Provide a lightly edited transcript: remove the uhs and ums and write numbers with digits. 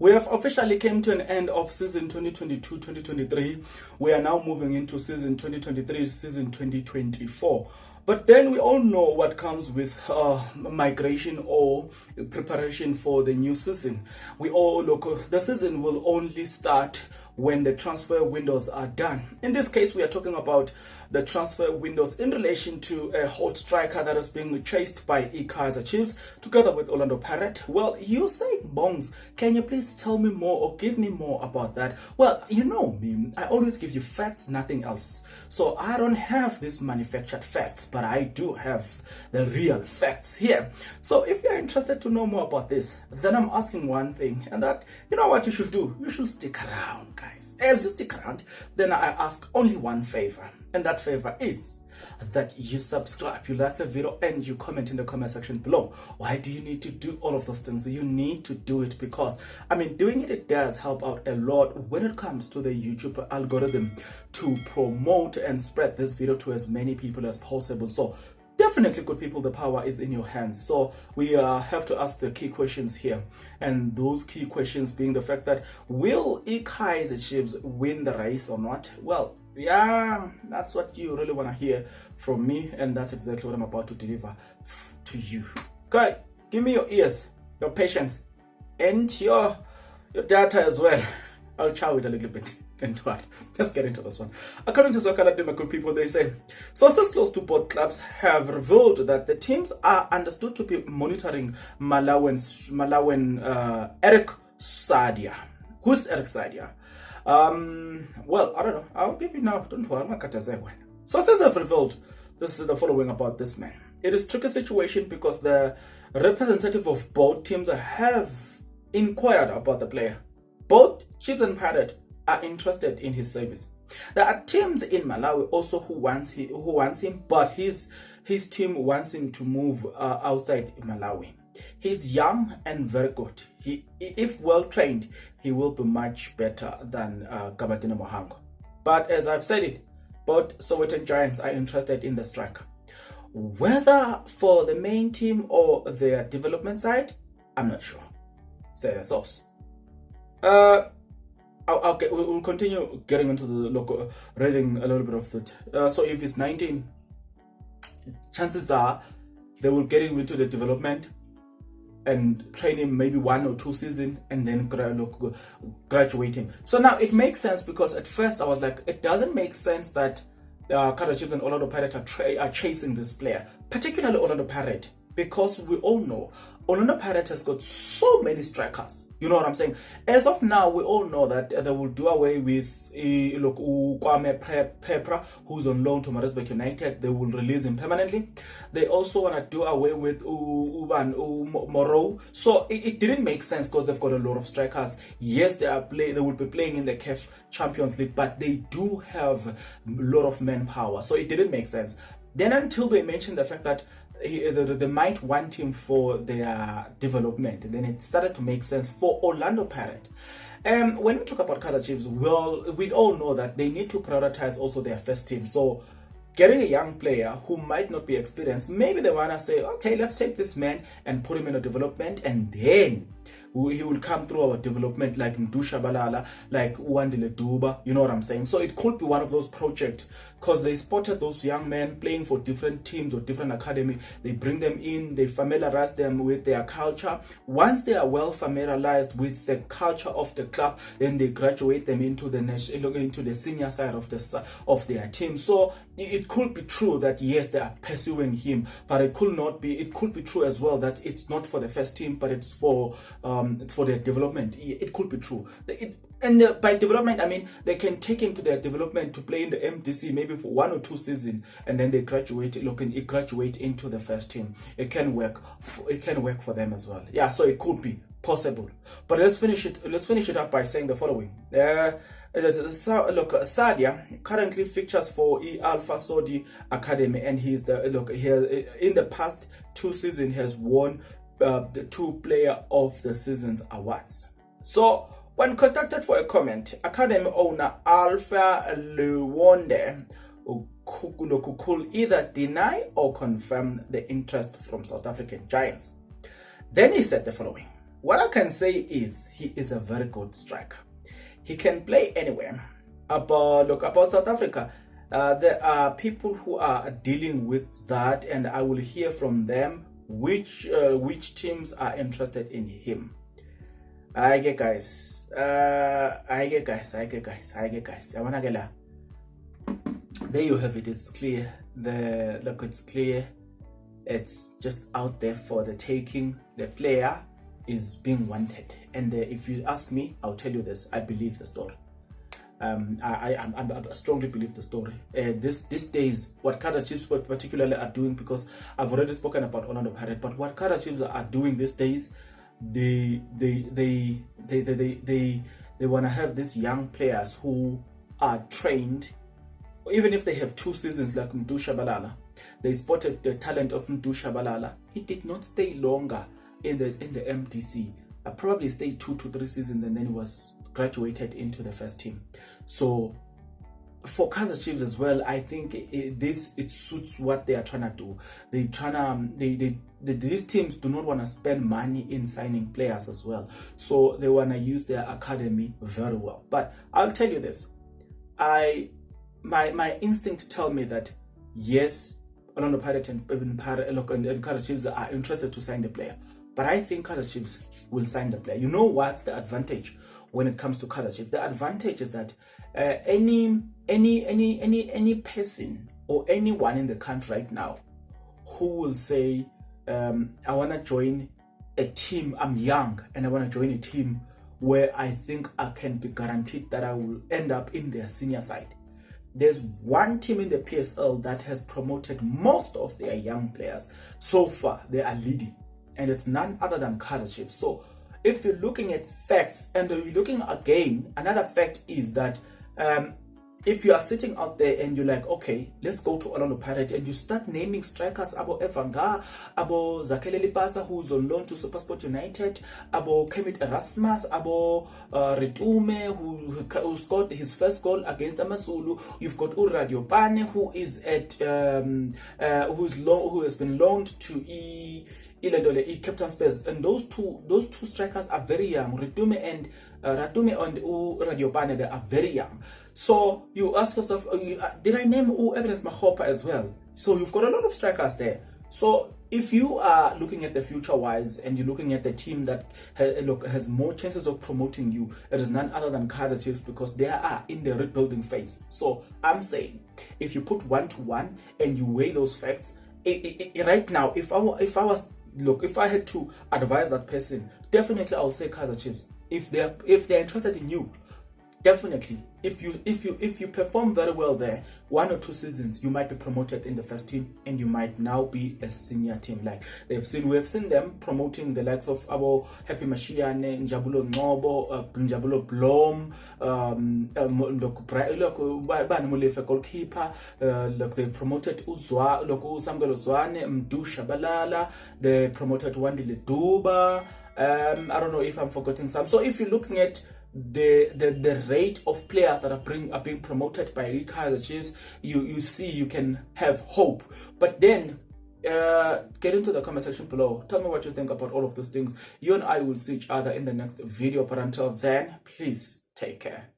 We have officially came to an end of season 2022-2023. We are now moving into season 2023, season 2024. But then we all know what comes with migration or preparation for the new season. We all look, the season will only start when the transfer windows are done. In this case, we are talking about the transfer windows in relation to a hot striker that is being chased by Kaizer Chiefs together with Orlando Pirates. Well, you say, Bongs, can you please tell me more or give me more about that? Well, you know me, I always give you facts, nothing else. So I don't have these manufactured facts, but I do have the real facts here. So if you're interested to know more about this, then I'm asking one thing, and that, you know what you should do? You should stick around, guys. As you stick around, then I ask only one favor. And that favor is that you subscribe, you like the video, and you comment in the comment section below. Why do you need to do all of those things? You need to do it because, I mean, doing it does help out a lot when it comes to the YouTube algorithm to promote and spread this video to as many people as possible. So definitely, good people, the power is in your hands. So we have to ask the key questions here. And those key questions being the fact that, will Kaizer Chiefs win the race or not? Well, yeah, that's what you really want to hear from me. And that's exactly what I'm about to deliver to you. Okay, give me your ears, your patience, and your data as well. I'll chow it a little bit. Don't worry. Let's get into this one. According to Soccer Ladima, good people, they say sources close to both clubs have revealed that the teams are understood to be monitoring Malawian Eric Sadia. Who's Eric Sadia? Well, I don't know. I'll give you now. Don't worry. Sources have revealed this is the following about this man. It is a tricky situation because the representative of both teams have inquired about the player. Both Chiefs and Pirates are interested in his service. There are teams in Malawi also who wants him, but his team wants him to move outside Malawi. He's young and very good. If well trained, he will be much better than Kabatina Mohango. But as I've said it, both Sowetan Giants are interested in the striker. Whether for the main team or their development side, I'm not sure. Say the source. We'll continue getting into the local, reading a little bit of it. So if it's 19, chances are they will get him into the development and train him maybe 1 or 2 seasons and then graduate him. So now it makes sense because at first I was like, it doesn't make sense that Kaizer Chiefs and Orlando Pirates are chasing this player, particularly Orlando Pirates, because we all know Orlando Pirates has got so many strikers. You know what I'm saying? As of now, we all know that they will do away with Kwame Pepra, who's on loan to Maritzburg United. They will release him permanently. They also want to do away with Moro. So it didn't make sense because they've got a lot of strikers. Yes, they will be playing in the CAF Champions League, but they do have a lot of manpower. So it didn't make sense. Then until they mentioned the fact that they might want him for their development, and then it started to make sense for Orlando Pirates. When we talk about Kaizer Chiefs, well, we all know that they need to prioritize also their first team. So getting a young player who might not be experienced, maybe they want to say, okay, let's take this man and put him in a development, and then he will come through our development like Mdusha Balala, like Uwandile Duba, you know what I'm saying? So it could be one of those projects because they spotted those young men playing for different teams or different academy. They bring them in, they familiarize them with their culture. Once they are well familiarized with the culture of the club, then they graduate them into the senior side of their team. So it could be true that yes, they are pursuing him, but it could be true as well that it's not for the first team, but it's for their development. It could be true. By development, I mean they can take him to their development to play in the MDC maybe for 1 or 2 seasons, and then they graduate into the first team. It can work for them as well. Yeah, so it could be possible. But let's finish it up by saying the following. Sadia currently features for Alpha Saudi Academy, and in the past 2 seasons he has won the 2 Player of the Seasons awards. So when contacted for a comment, Academy owner Alpha Luwonde could either deny or confirm the interest from South African Giants. Then he said the following. What I can say is he is a very good striker. He can play anywhere. About South Africa, there are people who are dealing with that, and I will hear from them which teams are interested in him. I get guys. There you have it. It's clear. It's clear. It's just out there for the taking. The player is being wanted, and if you ask me, I'll tell you this: I believe the story. I strongly believe the story. These days, what Kaizer Chiefs particularly are doing, because I've already spoken about Orlando Pirates, but what Kaizer Chiefs are doing these days, they want to have these young players who are trained, even if they have 2 seasons like Mdu Shabalala. They spotted the talent of Mdu Shabalala. He did not stay longer in the MDC. Probably stayed 2 to 3 seasons, and then he was graduated into the first team. So for Kaizer Chiefs as well, I think it suits what they are trying to do. These teams do not want to spend money in signing players as well, so they want to use their academy very well. But I'll tell you this: my instinct tell me that yes, Orlando Pirates and Kaizer Chiefs are interested to sign the player, but I think Kaizer Chiefs will sign the player. You know what's the advantage when it comes to Kaizer Chiefs? The advantage is that any person or anyone in the country right now who will say, I want to join a team, I'm young and I want to join a team where I think I can be guaranteed that I will end up in their senior side. There's one team in the PSL that has promoted most of their young players. So far, they are leading, and it's none other than Kaizer Chiefs. So if you're looking at facts, and you're looking again, another fact is that if you are sitting out there and you're like, okay, let's go to Orlando Pirates, and you start naming strikers, Abo Evanga, Abo Zakele Lipasa, who's on loan to SuperSport United, Abo Kemit Erasmus, Abo Retume, who scored his first goal against Amasulu. You've got Uradio Pane, who is at who has been loaned to Captain Spurs, and those two strikers are very young. Ratume and Radio Pane, they are very young. So you ask yourself, did I name Evidence Mahopa as well? So you've got a lot of strikers there. So if you are looking at the future wise, and you're looking at the team that has more chances of promoting you, it is none other than Kaizer Chiefs, because they are in the rebuilding phase. So I'm saying, if you put 1 to 1 and you weigh those facts, right now, if I had to advise that person, definitely I would say Kaizer Chiefs. If they're interested in you, definitely. If you perform very well there, 1 or 2 seasons, you might be promoted in the first team, and you might now be a senior team. Like we have seen them promoting the likes of Abo Happy Mashiane, Njabulo Ngobo, Njabulo Blom, goalkeeper. They promoted Uzwa, Samgelo Zwane, Mdu Shabalala. They promoted Wandile Duba. I don't know if I'm forgetting some. So if you're looking at the rate of players that are being promoted by Kaizer Chiefs, you see you can have hope. But then get into the comment section below. Tell me what you think about all of these things. You and I will see each other in the next video. But until then, please take care.